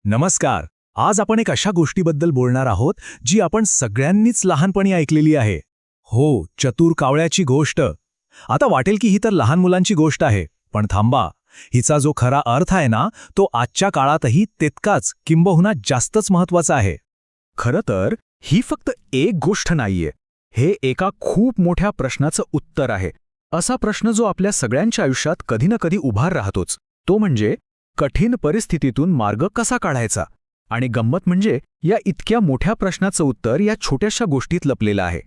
नमस्कार. आज आपण एक अशा गोष्टीबद्दल बोलणार आहोत जी आपण सगळ्यांनीच लहानपणी ऐकलेली आहे. हो, चतुर कावळ्याची गोष्ट. आता वाटेल की ही तर लहान मुलांची गोष्ट आहे, पण थांबा. हिचा जो खरा अर्थ आहे ना, तो आजच्या काळातही तितकाच किंबहुना जास्तच महत्वाचा आहे. खरं तर ही फक्त एक गोष्ट नाहीये, हे एका खूप मोठ्या प्रश्नाचं उत्तर आहे. असा प्रश्न जो आपल्या सगळ्यांच्या आयुष्यात कधी ना कधी उभा राहतोच. तो म्हणजे कठीण परिस्थितीतून मार्ग कसा काढायचा. आणि गंमत म्हणजे या इतक्या मोठ्या प्रश्नाचं उत्तर या छोट्याशा गोष्टीत लपलेलं आहे.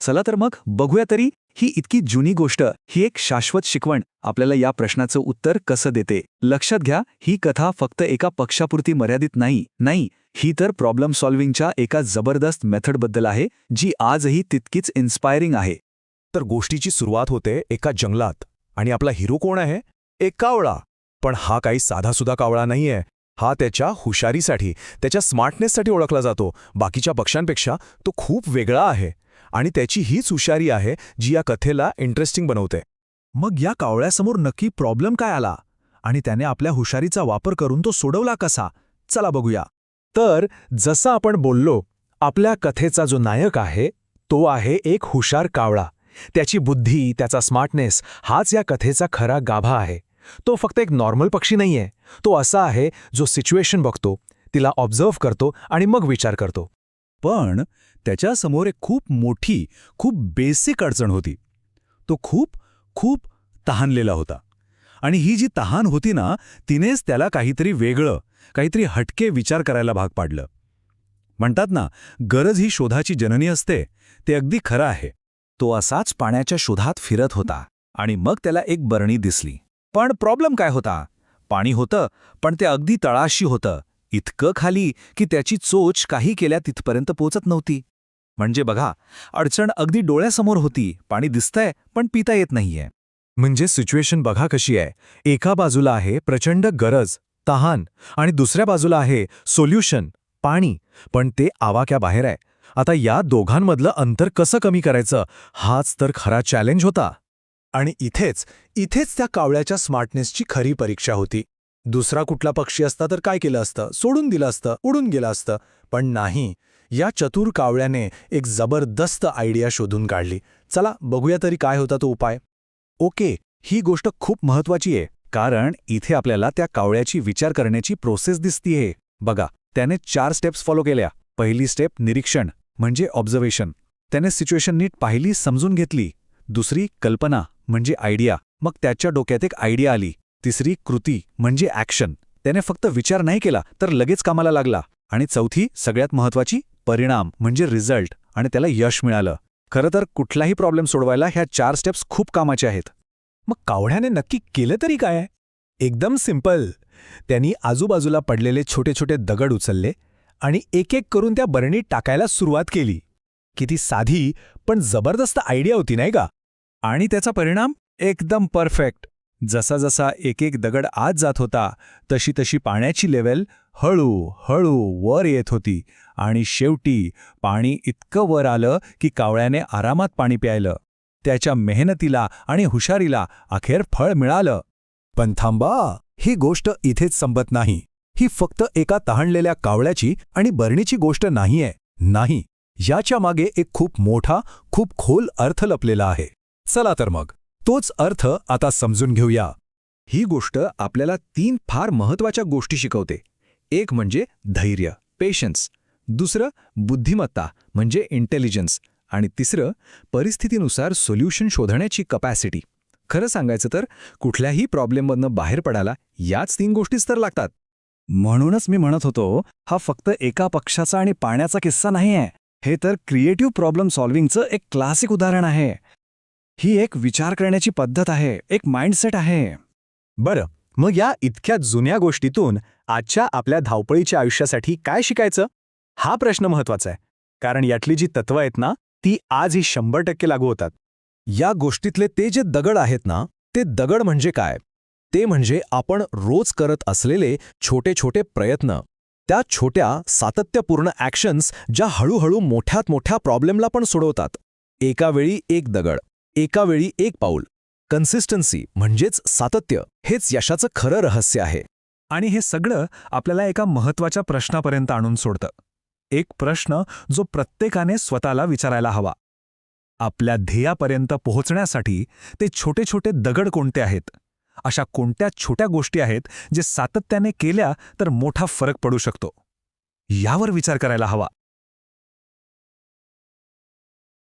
चला तर मग बघूया तरी ही इतकी जुनी गोष्ट, ही एक शाश्वत शिकवण आपल्याला या प्रश्नाचं उत्तर कसं देते. लक्षात घ्या, ही कथा फक्त एका पक्षापुरती मर्यादित नाही, ही तर प्रॉब्लेम सॉल्व्हिंगच्या एका जबरदस्त मेथडबद्दल आहे, जी आजही तितकीच इन्स्पायरिंग आहे. तर गोष्टीची सुरुवात होते एका जंगलात. आणि आपला हिरो कोण आहे? एक कावळा. पण हा काही साधासुधा कावळा नाहीये. हा त्याच्या हुशारीसाठी, त्याच्या स्मार्टनेससाठी ओळखला जातो. बाकीच्या पक्ष्यांपेक्षा तो खूप वेगळा आहे. आणि त्याची हीच हुशारी आहे जी या कथेला इंटरेस्टिंग बनवते. मग या कावळ्यासमोर नक्की प्रॉब्लेम काय आला आणि त्याने आपल्या हुशारीचा वापर करून तो सोडवला कसा? चला बघूया. तर जसं आपण बोललो, आपल्या कथेचा जो नायक आहे तो आहे एक हुशार कावळा. त्याची बुद्धी, त्याचा स्मार्टनेस हाच या कथेचा खरा गाभा आहे. तो फक्त एक नॉर्मल पक्षी नाहीये. तो असा आहे जो सिच्युएशन बघतो, तिला ऑब्झर्व्ह करतो आणि मग विचार करतो. पण त्याच्यासमोर एक खूप मोठी, खूप बेसिक अडचण होती. तो खूप तहानलेला होता. आणि ही जी तहान होती ना, तिनेच त्याला काहीतरी वेगळं, काहीतरी हटके विचार करायला भाग पाडलं. म्हणतात ना, गरज ही शोधाची जननी असते. ते अगदी खरं आहे. तो असाच पाण्याच्या शोधात फिरत होता आणि मग त्याला एक बरणी दिसली. पण प्रॉब्लेम काय होता? पाणी होतं, पण ते अगदी तळाशी होतं. इतकं खाली की त्याची चोच काही केल्या तिथपर्यंत पोचत नव्हती. म्हणजे बघा, अडचण अगदी डोळ्यासमोर होती. पाणी दिसतंय पण पिता येत नाहीये. म्हणजे सिच्युएशन बघा कशी आहे. एका बाजूला आहे प्रचंड गरज, तहान, आणि दुसऱ्या बाजूला आहे सोल्युशन, पाणी, पण ते आवाक्याबाहेर आहे. आता या दोघांमधलं अंतर कसं कमी करायचं, हाच तर खरा चॅलेंज होता. आणि इथेच त्या कावळ्याच्या स्मार्टनेसची खरी परीक्षा होती. दुसरा कुठला पक्षी असता तर काय केलं असतं? सोडून दिलं असतं, उडून गेलं असतं. पण नाही, या चतुर कावळ्याने एक जबरदस्त आयडिया शोधून काढली. चला बघूया तरी काय होता तो उपाय. ओके, ही गोष्ट खूप महत्वाची आहे, कारण इथे आपल्याला त्या कावळ्याची विचार करण्याची प्रोसेस दिसतीये. बघा, त्याने 4 स्टेप्स फॉलो केल्या. पहिली स्टेप निरीक्षण, म्हणजे ऑब्झर्वेशन. त्याने सिच्युएशन नीट पाहिली, समजून घेतली. दुसरी कल्पना, म्हणजे आयडिया. मग त्याच्या डोक्यात एक आयडिया आली. तिसरी कृती, म्हणजे ॲक्शन. त्याने फक्त विचार नाही केला तर लगेच कामाला लागला. आणि चौथी, सगळ्यात महत्वाची, परिणाम, म्हणजे रिझल्ट. आणि त्याला यश मिळालं. खरं तर कुठलाही प्रॉब्लेम सोडवायला ह्या 4 स्टेप्स खूप कामाचे आहेत. मग कावळ्याने नक्की केलं तरी काय? एकदम सिंपल. त्यांनी आजूबाजूला पडलेले छोटे छोटे दगड उचलले आणि एक एक करून त्या बरणीत टाकायला सुरुवात केली. किती साधी पण जबरदस्त आयडिया होती नाही का? आणि त्याचा परिणाम एकदम परफेक्ट. जसा जसा एक एक दगड आत जात होता तशी तशी पाण्याची लेव्हल हळूहळू वर येत होती. आणि शेवटी पाणी इतकं वर आलं की कावळ्याने आरामात पाणी प्यायलं. त्याच्या मेहनतीला आणि हुशारीला अखेर फळ मिळालं. पण थांबा, ही गोष्ट इथेच संपत नाही. ही फक्त एका तहानलेल्या कावळ्याची आणि बरणीची गोष्ट नाहीये. नाही, याच्या मागे एक खूप मोठा, खूप खोल अर्थ लपलेला आहे. चला तर मग तोच अर्थ आता समजून घेऊया. ही गोष्ट आपल्याला 3 फार महत्वाच्या गोष्टी शिकवते. एक म्हणजे धैर्य, पेशन्स. दुसरं बुद्धिमत्ता, म्हणजे इंटेलिजन्स. आणि तिसरं परिस्थितीनुसार सोल्युशन शोधण्याची कपॅसिटी. खरं सांगायचं तर कुठल्याही प्रॉब्लेममधनं बाहेर पडायला याच 3 गोष्टीच तर लागतात. म्हणूनच मी म्हणत होतो, हा फक्त एका पक्षाचा आणि पाण्याचा किस्सा नाहीये. हे तर क्रिएटिव्ह प्रॉब्लेम सॉल्व्हिंगचं एक क्लासिक उदाहरण आहे. ही एक विचार करण्याची पद्धत आहे, एक माइंडसेट आहे. बरं, मग या इतक्या जुन्या गोष्टीतून आजच्या आपल्या धावपळीच्या आयुष्यासाठी काय शिकायचं? हा प्रश्न महत्वाचा आहे. कारण यातली जी तत्त्वं आहेत ना, ती आजही 100% लागू होतात. या गोष्टीतले ते जे दगड आहेत ना, ते दगड म्हणजे काय? ते म्हणजे आपण रोज करत असलेले छोटे छोटे प्रयत्न. त्या छोट्या सातत्यपूर्ण ॲक्शन्स ज्या हळूहळू मोठ्यात मोठ्या प्रॉब्लेमला पण सोडवतात. एका वेळी एक दगड, एका वेळी एक पाऊल. कन्सिस्टन्सी म्हणजेच सातत्य, हेच यशाचं खरं रहस्य आहे. आणि हे सगळं आपल्याला एका महत्त्वाच्या प्रश्नापर्यंत आणून सोडतं. एक प्रश्न जो प्रत्येकाने स्वतःला विचारायला हवा. आपल्या ध्येयापर्यंत पोहोचण्यासाठी ते छोटे छोटे दगड कोणते आहेत? अशा कोणत्या छोट्या गोष्टी आहेत जे सातत्याने केल्या तर मोठा फरक पडू शकतो? यावर विचार करायला हवा.